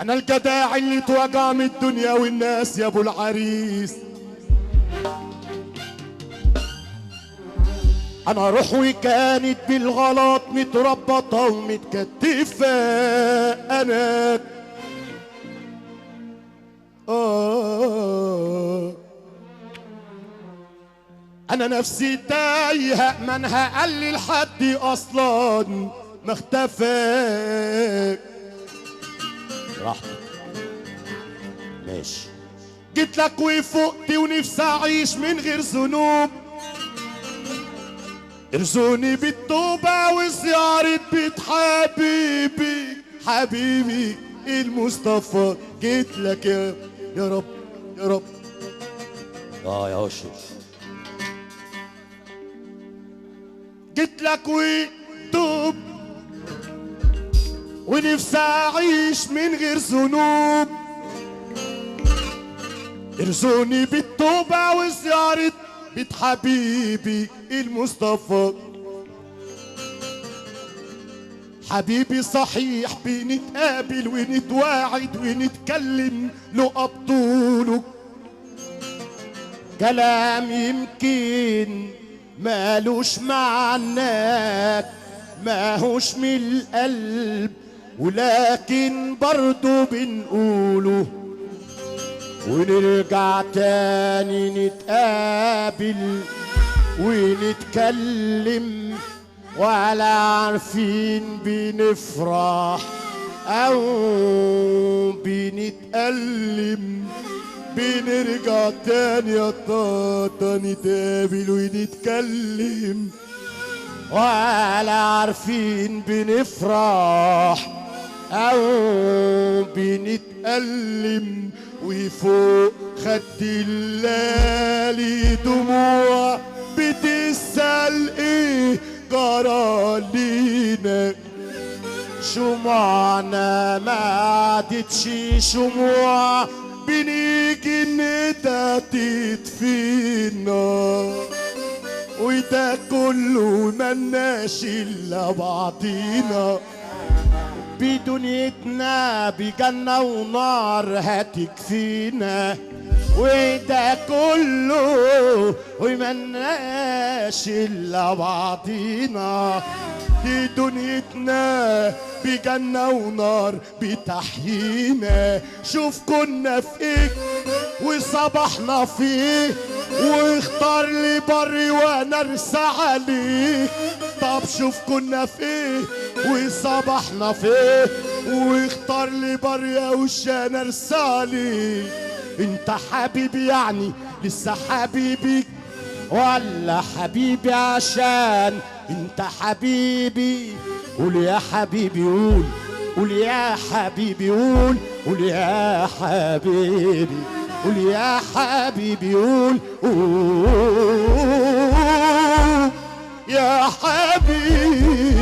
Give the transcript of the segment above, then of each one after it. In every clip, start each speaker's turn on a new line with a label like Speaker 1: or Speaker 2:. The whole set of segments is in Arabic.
Speaker 1: انا الجداع اللي اتوجع من الدنيا والناس يا ابو العريس. انا روحي كانت بالغلط متربطه ومتكتفه. انا نفسي تايهه منها قال لي لحد اصلا ما اختفى. راحتك ماشي. جيت لك وفقت ونفسي اعيش من غير ذنوب. ارزقني بالتوبه وزياره بيت حبيبي حبيبي المصطفى. جيت لك يا رب يا رب. يا وشوش جيت لك وتوب ونفسي اعيش من غير ذنوب. ارزقني بالتوبه وزياره بيت حبيبي المصطفى. حبيبي صحيح بنتقابل ونتواعد ونتكلم له أبطوله. كلام يمكن مالوش معنى ماهوش من القلب ولكن برضو بنقوله. ونرجع تاني نتقابل ونتكلم ولا عارفين بنفرح او بنتألم. بنرجع تاني يا طاطا نتقابل ونتكلم ولا عارفين بنفرح او بنتألم. وفوق خد الليالي دموع بتسأل ايه جرى لينا. شموعنا ما عادتش شموع بنيجي ندى تطفينا. وده كله ملناش الا بعضينا. بدنيتنا بجنة ونار هتكفينا. وده كله وملناش الا بعضينا. دي دنيتنا بجنة ونار بتحيينا. شوف كنا في ايه وصبحنا في ايه. واختار لي بري وانا ارسى عليه. طب شوف كنا في ايه وصبحنا في ايه. واختار لي بري وشان ارسى عليه. انت حبيبي يعني لسه حبيبي ولا حبيبي عشان انت حبيبي. قول يا حبيبي قول قول يا حبيبي قول قول يا حبيبي قول يا حبيبي قول يا حبيبي.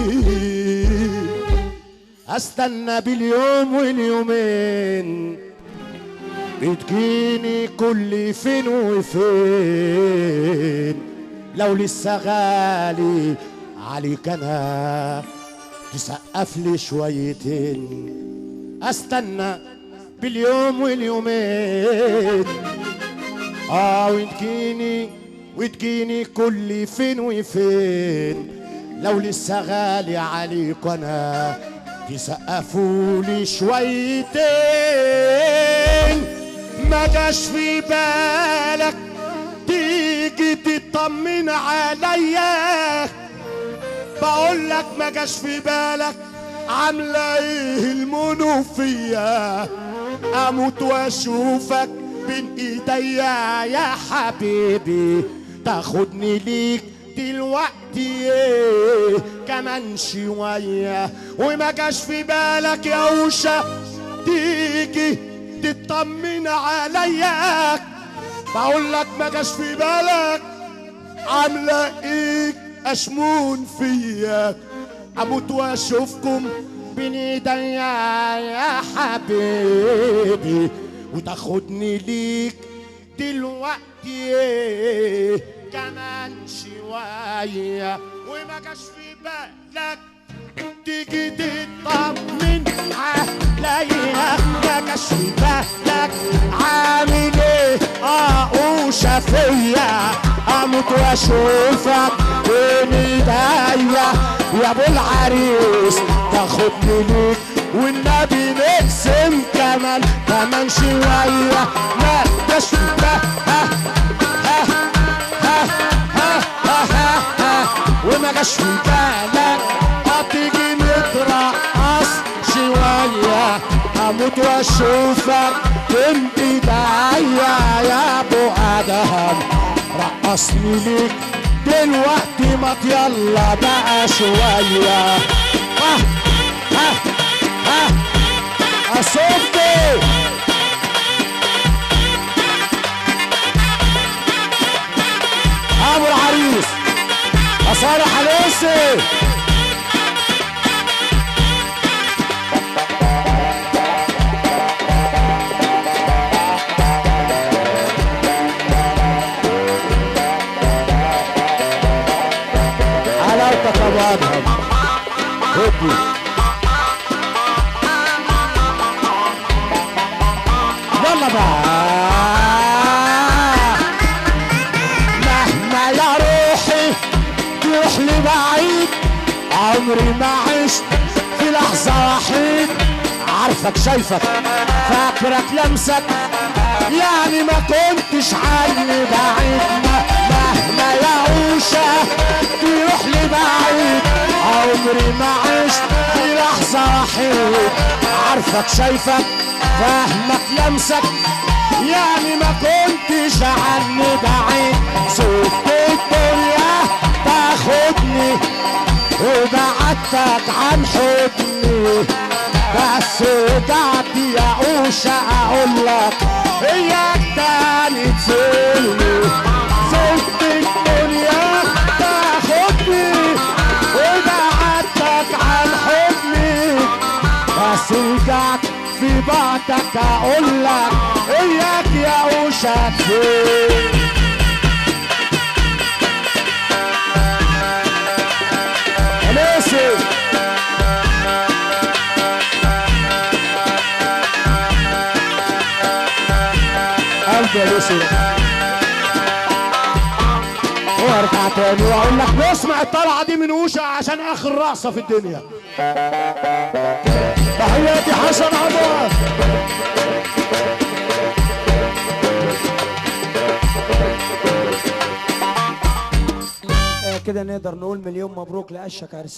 Speaker 1: استنى باليوم واليومين بتجيني كل فين وفين. لو لسه غالي عليك انا تسقف لي شويتين. استنى باليوم واليومين وتجيني كل فين وفين. لو لسه غالي عليك انا تسقفوا لي شويتين. ما جاش في بالك تيجي تطمن عليا. بقول لك ما جاش في بالك عامله ايه المنوفيه. اموت واشوفك بين ايديا يا حبيبي. تاخدني ليك دلوقتي كمان شويه. وما جاش في بالك يا وشا تيجي تطمن عليا. بقول لك ما جاش في بالك عامله ايه اشمون فيا. اموت واشوفكم بين ايديا يا حبيبي. وتاخدني ليك دلوقتي كمان شويه. وما جاش في بالك تيجي تطمن عليا. في بالك عامل ايه اوشة فيا اموت واشوفك بين ايديا يا ابو العريس تاخدني ليك والنبي نقسم كمان شوية ما تشوفها وما جاش في بالك هتيجي نترقص شوية اموت واشوفك بين ايديا يا ابو ادهم رقصني ليك دلوقتي ما يلا بقى شوية صوتي ابو العريس صالح حليسي حلاوتك يا ابو ادهم هدي يلا بقى مهما يا روحي تروح لي بعيد عمري ما عشت في لحظة وحيد عارفك شايفك فاكرك لمسك يعني ما كنتش عني بعيد مهما يا عوشة تروح لي بعيد عمري ما عشت في لحظة وحيد عارفك شايفك فاهمك لمسك يعني ما كنتش عني بعيد سبت الدنيا تاخدني وبعدتك عن حضني بس رجعت يا قوشة اقولك اياك تاني تسيبني سبت الدنيا تاخدني وبعدتك عن حضني بس رجعت في بعدك اقولك اياك يا قوشة تسيبني قلبي يا يوسف وارجع تاني واقول لك نسمع الطلعه دي من اوشة عشان اخر رقصه في الدنيا. تحياتي حسن عمار.
Speaker 2: كده نقدر نقول مليون مبروك لأشك عرسان.